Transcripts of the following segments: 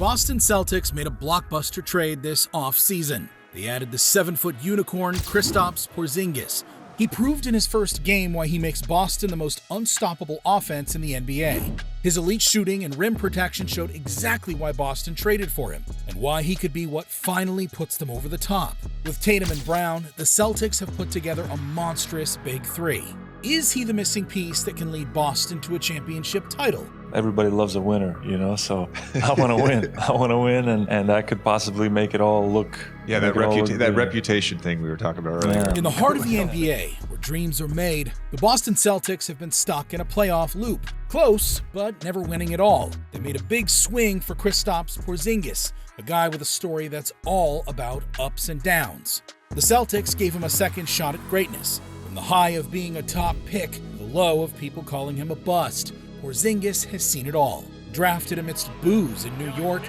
Boston Celtics made a blockbuster trade this offseason. They added the 7-foot unicorn Kristaps Porzingis. He proved in his first game why he makes Boston the most unstoppable offense in the NBA. His elite shooting and rim protection showed exactly why Boston traded for him, and why he could be what finally puts them over the top. With Tatum and Brown, the Celtics have put together a monstrous big three. Is he the missing piece that can lead Boston to a championship title? Everybody loves a winner, so I want to win. I want to win, and I could possibly make it all look... Yeah, that reputation thing we were talking about earlier. Yeah. In the heart of the NBA, where dreams are made, the Boston Celtics have been stuck in a playoff loop. Close, but never winning at all. They made a big swing for Kristaps Porzingis, a guy with a story that's all about ups and downs. The Celtics gave him a second shot at greatness. From the high of being a top pick to the low of people calling him a bust, Porzingis has seen it all. Drafted amidst boos in New York,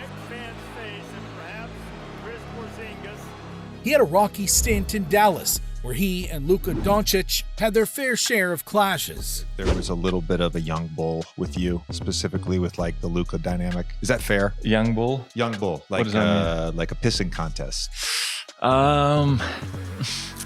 he had a rocky stint in Dallas, where he and Luka Doncic had their fair share of clashes. There was a little bit of a young bull with you, specifically with the Luka dynamic. Is that fair? Young bull? Young bull, like a pissing contest.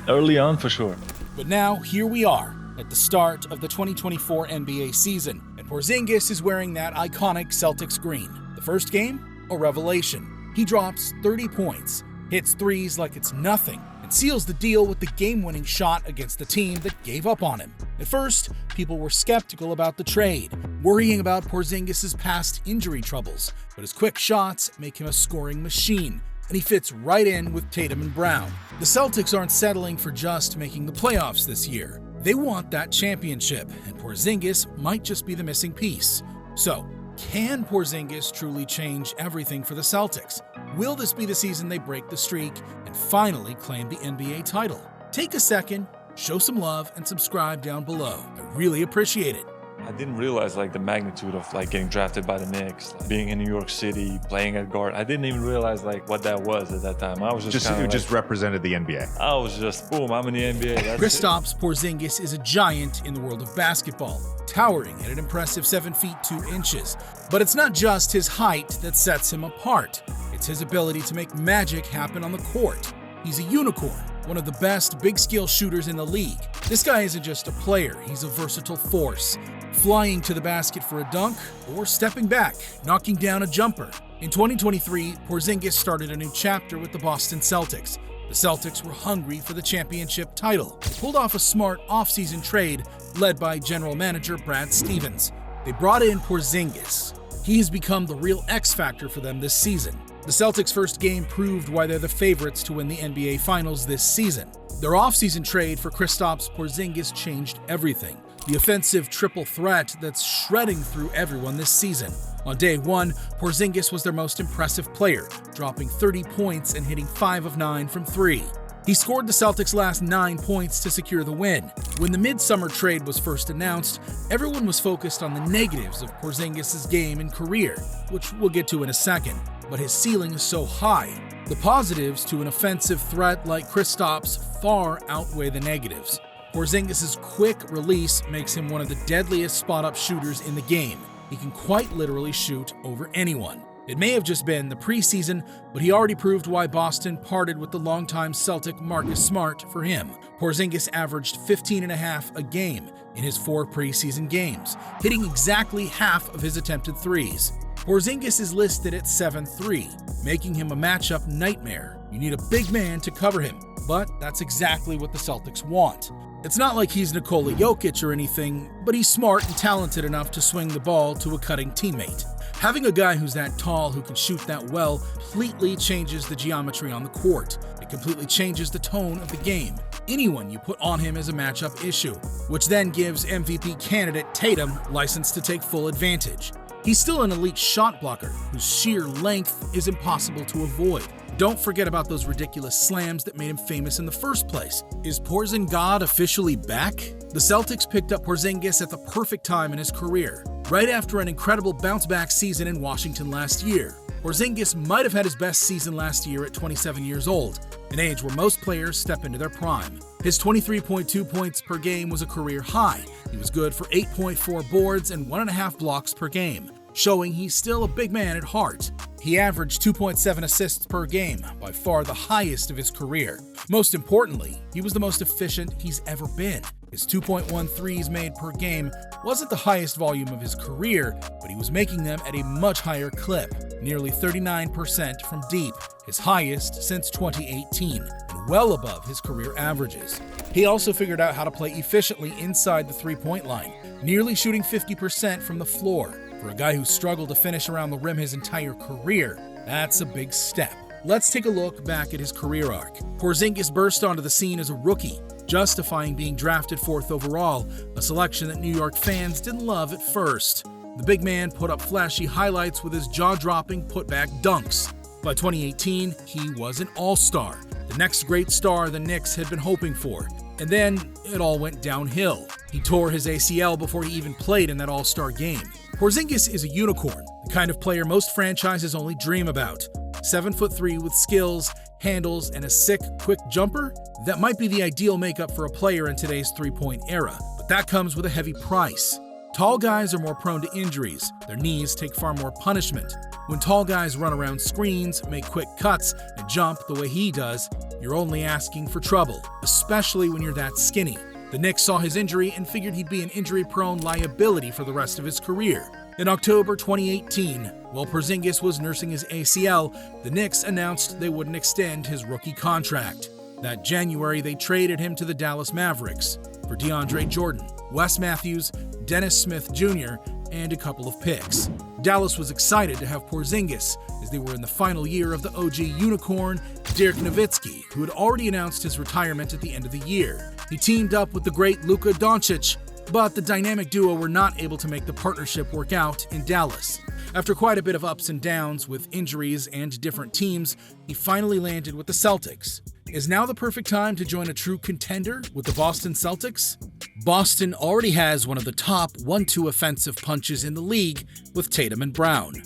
Early on for sure. But now, here we are, at the start of the 2024 NBA season, and Porzingis is wearing that iconic Celtics green. The first game, a revelation. He drops 30 points, hits threes like it's nothing, and seals the deal with the game-winning shot against the team that gave up on him. At first, people were skeptical about the trade, worrying about Porzingis' past injury troubles, but his quick shots make him a scoring machine, and he fits right in with Tatum and Brown. The Celtics aren't settling for just making the playoffs this year. They want that championship, and Porzingis might just be the missing piece. So, can Porzingis truly change everything for the Celtics? Will this be the season they break the streak and finally claim the NBA title? Take a second, show some love, and subscribe down below. I really appreciate it. I didn't realize the magnitude of getting drafted by the Knicks, being in New York City, playing at guard. I didn't even realize what that was at that time. I was just represented the NBA. I was just boom, I'm in the NBA. Kristaps Porzingis is a giant in the world of basketball, towering at an impressive 7 feet 2 inches. But it's not just his height that sets him apart. It's his ability to make magic happen on the court. He's a unicorn, one of the best big skill shooters in the league. This guy isn't just a player, he's a versatile force, flying to the basket for a dunk or stepping back, knocking down a jumper. In 2023, Porzingis started a new chapter with the Boston Celtics. The Celtics were hungry for the championship title. They pulled off a smart offseason trade led by general manager Brad Stevens. They brought in Porzingis. He has become the real X factor for them this season. The Celtics' first game proved why they're the favorites to win the NBA Finals this season. Their offseason trade for Kristaps Porzingis changed everything. The offensive triple threat that's shredding through everyone this season. On day one, Porzingis was their most impressive player, dropping 30 points and hitting 5 of 9 from 3. He scored the Celtics' last 9 points to secure the win. When the midsummer trade was first announced, everyone was focused on the negatives of Porzingis' game and career, which we'll get to in a second. But his ceiling is so high. The positives to an offensive threat like Kristaps far outweigh the negatives. Porzingis' quick release makes him one of the deadliest spot-up shooters in the game. He can quite literally shoot over anyone. It may have just been the preseason, but he already proved why Boston parted with the longtime Celtic Marcus Smart for him. Porzingis averaged 15.5 a game in his 4 preseason games, hitting exactly half of his attempted threes. Porzingis is listed at 7'3", making him a matchup nightmare. You need a big man to cover him, but that's exactly what the Celtics want. It's not like he's Nikola Jokic or anything, but he's smart and talented enough to swing the ball to a cutting teammate. Having a guy who's that tall who can shoot that well completely changes the geometry on the court. It completely changes the tone of the game. Anyone you put on him is a matchup issue, which then gives MVP candidate Tatum license to take full advantage. He's still an elite shot blocker whose sheer length is impossible to avoid. Don't forget about those ridiculous slams that made him famous in the first place. Is Porzingis officially back? The Celtics picked up Porzingis at the perfect time in his career, right after an incredible bounce-back season in Washington last year. Porzingis might have had his best season last year at 27 years old, an age where most players step into their prime. His 23.2 points per game was a career high. He was good for 8.4 boards and 1.5 blocks per game, showing he's still a big man at heart. He averaged 2.7 assists per game, by far the highest of his career. Most importantly, he was the most efficient he's ever been. His 2.1 threes made per game wasn't the highest volume of his career, but he was making them at a much higher clip, nearly 39% from deep, his highest since 2018, and well above his career averages. He also figured out how to play efficiently inside the three-point line, nearly shooting 50% from the floor. For a guy who struggled to finish around the rim his entire career, that's a big step. Let's take a look back at his career arc. Porzingis burst onto the scene as a rookie, justifying being drafted 4th overall, a selection that New York fans didn't love at first. The big man put up flashy highlights with his jaw-dropping putback dunks. By 2018, he was an all-star, the next great star the Knicks had been hoping for. And then it all went downhill. He tore his ACL before he even played in that all-star game. Porzingis is a unicorn, the kind of player most franchises only dream about. 7'3" with skills, handles, and a sick, quick jumper? That might be the ideal makeup for a player in today's three-point era, but that comes with a heavy price. Tall guys are more prone to injuries. Their knees take far more punishment. When tall guys run around screens, make quick cuts, and jump the way he does, you're only asking for trouble, especially when you're that skinny. The Knicks saw his injury and figured he'd be an injury-prone liability for the rest of his career. In October 2018, while Porzingis was nursing his ACL, the Knicks announced they wouldn't extend his rookie contract. That January, they traded him to the Dallas Mavericks for DeAndre Jordan, Wes Matthews, Dennis Smith Jr., and a couple of picks. Dallas was excited to have Porzingis, as they were in the final year of the OG unicorn, Dirk Nowitzki, who had already announced his retirement at the end of the year. He teamed up with the great Luka Doncic, but the dynamic duo were not able to make the partnership work out in Dallas. After quite a bit of ups and downs with injuries and different teams, he finally landed with the Celtics. Is now the perfect time to join a true contender with the Boston Celtics? Boston already has one of the top 1-2 offensive punches in the league with Tatum and Brown.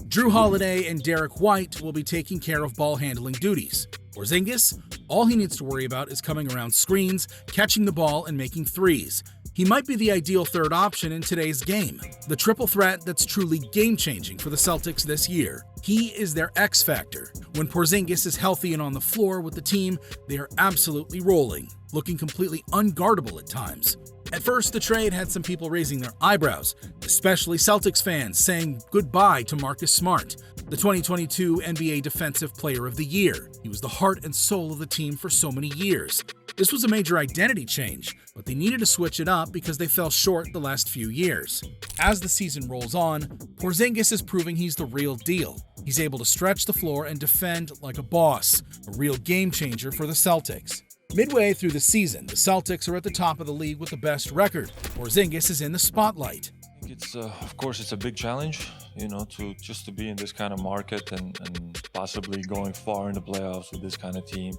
Drew Holiday and Derek White will be taking care of ball handling duties. Porzingis, all he needs to worry about is coming around screens, catching the ball, and making threes. He might be the ideal third option in today's game, the triple threat that's truly game-changing for the Celtics this year. He is their X factor. When Porzingis is healthy and on the floor with the team, they are absolutely rolling, looking completely unguardable at times. At first, the trade had some people raising their eyebrows, especially Celtics fans saying goodbye to Marcus Smart, the 2022 NBA Defensive Player of the Year. He was the heart and soul of the team for so many years. This was a major identity change, but they needed to switch it up because they fell short the last few years. As the season rolls on, Porzingis is proving he's the real deal. He's able to stretch the floor and defend like a boss, a real game changer for the Celtics. Midway through the season, the Celtics are at the top of the league with the best record. Porzingis is in the spotlight. It's of course it's a big challenge, to be in this kind of market and possibly going far in the playoffs with this kind of team.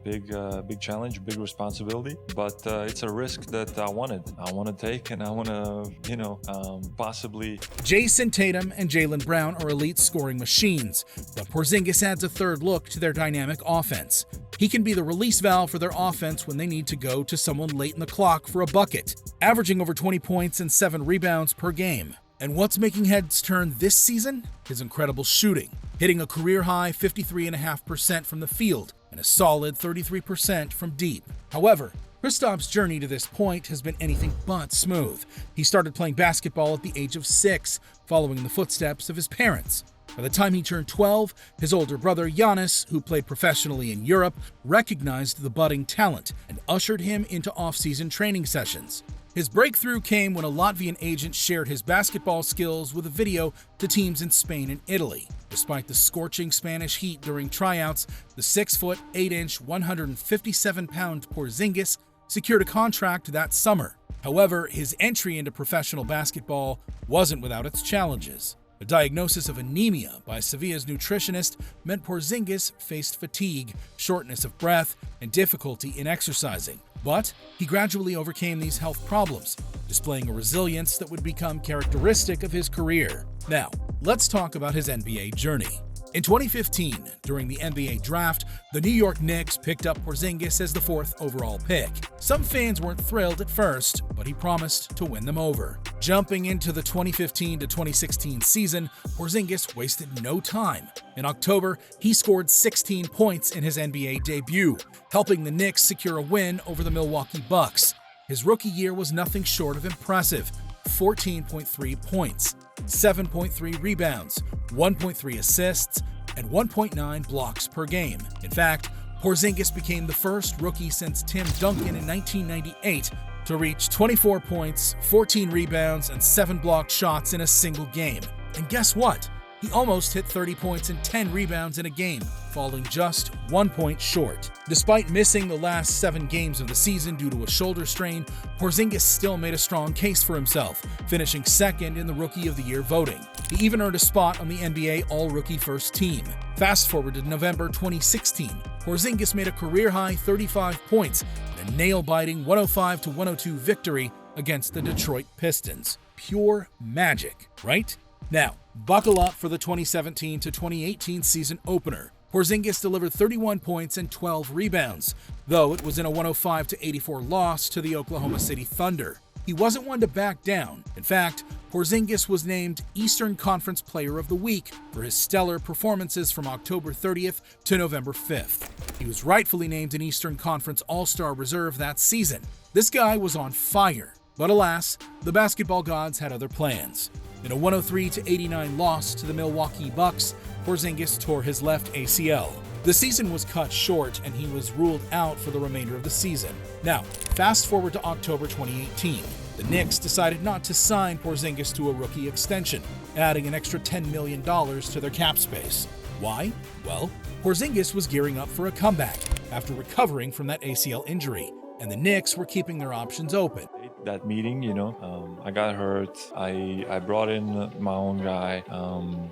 Big challenge, big responsibility, but it's a risk that I want to take, and I want to, possibly. Jason Tatum and Jaylen Brown are elite scoring machines, but Porzingis adds a third look to their dynamic offense. He can be the release valve for their offense when they need to go to someone late in the clock for a bucket, averaging over 20 points and 7 rebounds per game. And what's making heads turn this season? His incredible shooting, hitting a career-high 53.5% from the field and a solid 33% from deep. However, Kristaps' journey to this point has been anything but smooth. He started playing basketball at the age of 6, following in the footsteps of his parents. By the time he turned 12, his older brother Giannis, who played professionally in Europe, recognized the budding talent and ushered him into off-season training sessions. His breakthrough came when a Latvian agent shared his basketball skills with a video to teams in Spain and Italy. Despite the scorching Spanish heat during tryouts, the 6', 8" 157-pound Porzingis secured a contract that summer. However, his entry into professional basketball wasn't without its challenges. A diagnosis of anemia by Sevilla's nutritionist meant Porzingis faced fatigue, shortness of breath, and difficulty in exercising. But he gradually overcame these health problems, displaying a resilience that would become characteristic of his career. Now, let's talk about his NBA journey. In 2015, during the NBA draft, the New York Knicks picked up Porzingis as the 4th overall pick. Some fans weren't thrilled at first, but he promised to win them over. Jumping into the 2015 to 2016 season, Porzingis wasted no time. In October, he scored 16 points in his NBA debut, helping the Knicks secure a win over the Milwaukee Bucks. His rookie year was nothing short of impressive: 14.3 points, 7.3 rebounds, 1.3 assists, and 1.9 blocks per game. In fact, Porzingis became the first rookie since Tim Duncan in 1998 to reach 24 points, 14 rebounds, and 7 blocked shots in a single game. And guess what? He almost hit 30 points and 10 rebounds in a game, falling just 1 point short. Despite missing the last 7 games of the season due to a shoulder strain, Porzingis still made a strong case for himself, finishing second in the Rookie of the Year voting. He even earned a spot on the NBA All-Rookie First Team. Fast forward to November 2016, Porzingis made a career-high 35 points in a nail-biting 105-102 victory against the Detroit Pistons. Pure magic, right? Now, buckle up for the 2017 to 2018 season opener. Porzingis delivered 31 points and 12 rebounds, though it was in a 105-84 loss to the Oklahoma City Thunder. He wasn't one to back down. In fact, Porzingis was named Eastern Conference Player of the Week for his stellar performances from October 30th to November 5th. He was rightfully named an Eastern Conference All-Star reserve that season. This guy was on fire. But alas, the basketball gods had other plans. In a 103-89 loss to the Milwaukee Bucks, Porzingis tore his left ACL. The season was cut short and he was ruled out for the remainder of the season. Now, fast forward to October 2018. The Knicks decided not to sign Porzingis to a rookie extension, adding an extra $10 million to their cap space. Why? Well, Porzingis was gearing up for a comeback after recovering from that ACL injury, and the Knicks were keeping their options open. That meeting, I got hurt. I brought in my own guy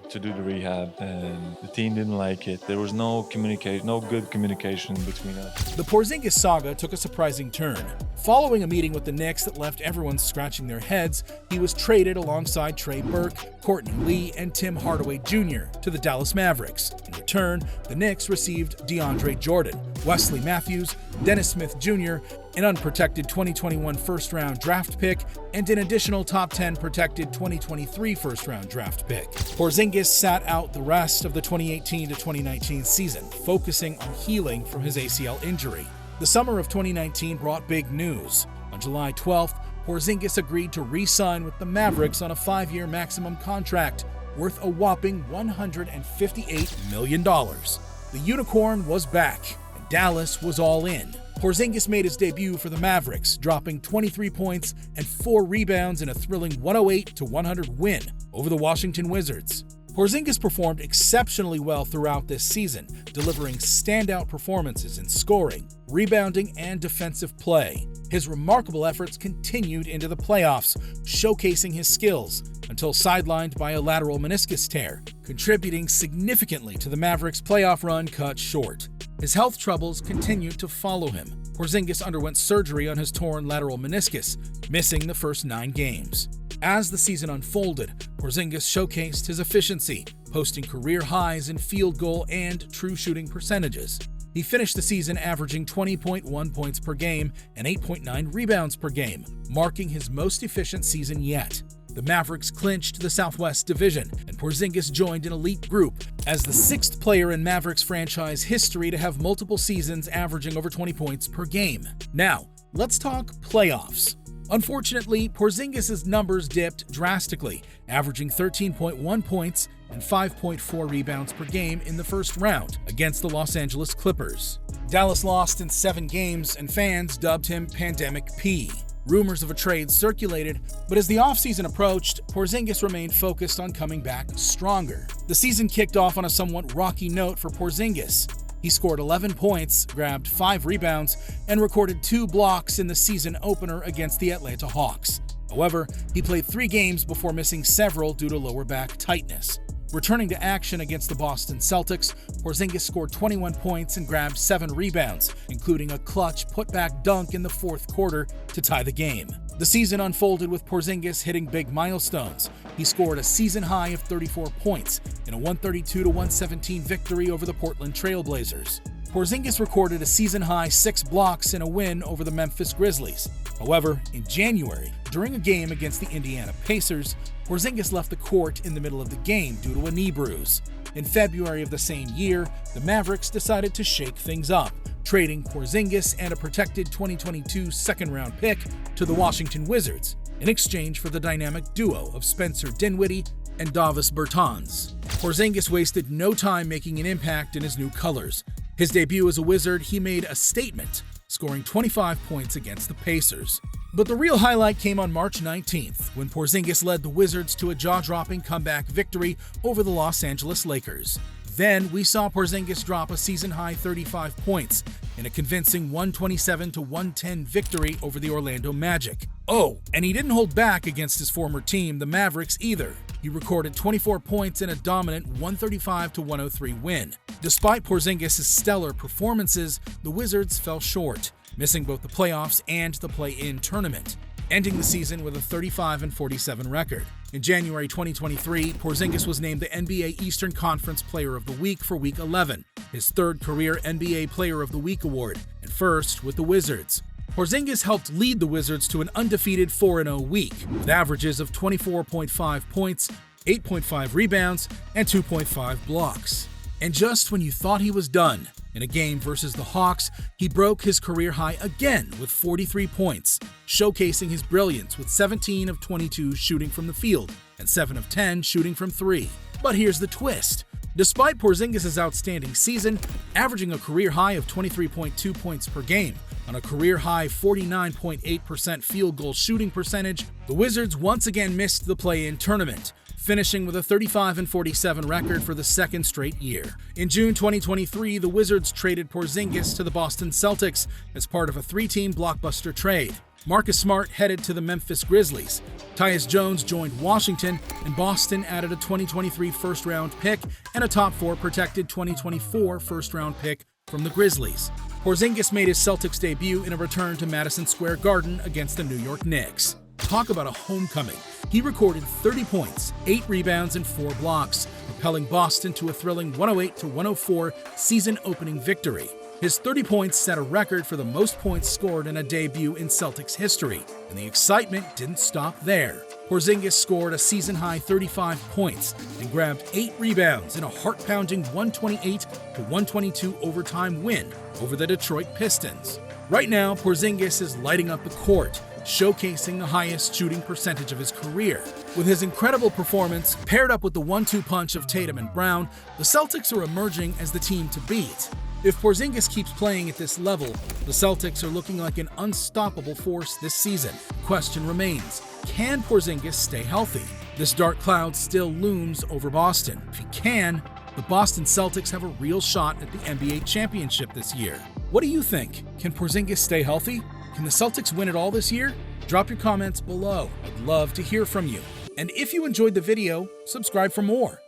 to do the rehab, and the team didn't like it. There was no good communication between us. The Porzingis saga took a surprising turn. Following a meeting with the Knicks that left everyone scratching their heads, he was traded alongside Trey Burke, Courtney Lee, and Tim Hardaway Jr. to the Dallas Mavericks. In return, the Knicks received DeAndre Jordan, Wesley Matthews, Dennis Smith Jr., an unprotected 2021 first-round draft pick, and an additional top 10 protected 2023 first-round draft pick. Porzingis sat out the rest of the 2018 to 2019 season, focusing on healing from his ACL injury. The summer of 2019 brought big news. On July 12th, Porzingis agreed to re-sign with the Mavericks on a 5-year maximum contract worth a whopping $158 million. The Unicorn was back, and Dallas was all in. Porzingis made his debut for the Mavericks, dropping 23 points and 4 rebounds in a thrilling 108-100 win over the Washington Wizards. Porzingis performed exceptionally well throughout this season, delivering standout performances in scoring, rebounding, and defensive play. His remarkable efforts continued into the playoffs, showcasing his skills until sidelined by a lateral meniscus tear, contributing significantly to the Mavericks' playoff run cut short. His health troubles continued to follow him. Porzingis underwent surgery on his torn lateral meniscus, missing the first 9 games. As the season unfolded, Porzingis showcased his efficiency, posting career highs in field goal and true shooting percentages. He finished the season averaging 20.1 points per game and 8.9 rebounds per game, marking his most efficient season yet. The Mavericks clinched the Southwest Division, and Porzingis joined an elite group as the 6th player in Mavericks franchise history to have multiple seasons averaging over 20 points per game. Now, let's talk playoffs. Unfortunately, Porzingis' numbers dipped drastically, averaging 13.1 points and 5.4 rebounds per game in the first round against the Los Angeles Clippers. Dallas lost in 7 games, and fans dubbed him Pandemic P. Rumors of a trade circulated, but as the offseason approached, Porzingis remained focused on coming back stronger. The season kicked off on a somewhat rocky note for Porzingis. He scored 11 points, grabbed 5 rebounds, and recorded 2 blocks in the season opener against the Atlanta Hawks. However, he played 3 games before missing several due to lower back tightness. Returning to action against the Boston Celtics, Porzingis scored 21 points and grabbed 7 rebounds, including a clutch putback dunk in the 4th quarter to tie the game. The season unfolded with Porzingis hitting big milestones. He scored a season high of 34 points in a 132-117 victory over the Portland Trail Blazers. Porzingis recorded a season-high 6 blocks in a win over the Memphis Grizzlies. However, in January, during a game against the Indiana Pacers, Porzingis left the court in the middle of the game due to a knee bruise. In February of the same year, the Mavericks decided to shake things up, trading Porzingis and a protected 2022 second-round pick to the Washington Wizards in exchange for the dynamic duo of Spencer Dinwiddie and Davis Bertans. Porzingis wasted no time making an impact in his new colors. His debut as a Wizard, he made a statement, scoring 25 points against the Pacers. But the real highlight came on March 19th, when Porzingis led the Wizards to a jaw-dropping comeback victory over the Los Angeles Lakers. Then we saw Porzingis drop a season-high 35 points in a convincing 127-110 victory over the Orlando Magic. Oh, and he didn't hold back against his former team, the Mavericks, either. He recorded 24 points in a dominant 135-103 win. Despite Porzingis' stellar performances, the Wizards fell short, missing both the playoffs and the play-in tournament, ending the season with a 35-47 record. In January 2023, Porzingis was named the NBA Eastern Conference Player of the Week for Week 11, his third career NBA Player of the Week award, and first with the Wizards. Porzingis helped lead the Wizards to an undefeated 4-0 week, with averages of 24.5 points, 8.5 rebounds, and 2.5 blocks. And just when you thought he was done, in a game versus the Hawks, he broke his career high again with 43 points, showcasing his brilliance with 17 of 22 shooting from the field and 7 of 10 shooting from 3. But here's the twist. Despite Porzingis' outstanding season, averaging a career high of 23.2 points per game on a career-high 49.8% field goal shooting percentage, the Wizards once again missed the play-in tournament, finishing with a 35-47 record for the second straight year. In June 2023, the Wizards traded Porzingis to the Boston Celtics as part of a 3-team blockbuster trade. Marcus Smart headed to the Memphis Grizzlies, Tyus Jones joined Washington, and Boston added a 2023 first-round pick and a top 4 protected 2024 first-round pick from the Grizzlies. Porzingis made his Celtics debut in a return to Madison Square Garden against the New York Knicks. Talk about a homecoming. He recorded 30 points, 8 rebounds, and 4 blocks, propelling Boston to a thrilling 108-104 season-opening victory. His 30 points set a record for the most points scored in a debut in Celtics history, and the excitement didn't stop there. Porzingis scored a season-high 35 points and grabbed 8 rebounds in a heart-pounding 128-122 overtime win over the Detroit Pistons. Right now, Porzingis is lighting up the court, showcasing the highest shooting percentage of his career. With his incredible performance, paired up with the 1-2 punch of Tatum and Brown, the Celtics are emerging as the team to beat. If Porzingis keeps playing at this level, the Celtics are looking like an unstoppable force this season. The question remains, can Porzingis stay healthy? This dark cloud still looms over Boston. If he can, the Boston Celtics have a real shot at the NBA championship this year. What do you think? Can Porzingis stay healthy? Can the Celtics win it all this year? Drop your comments below. I'd love to hear from you. And if you enjoyed the video, subscribe for more.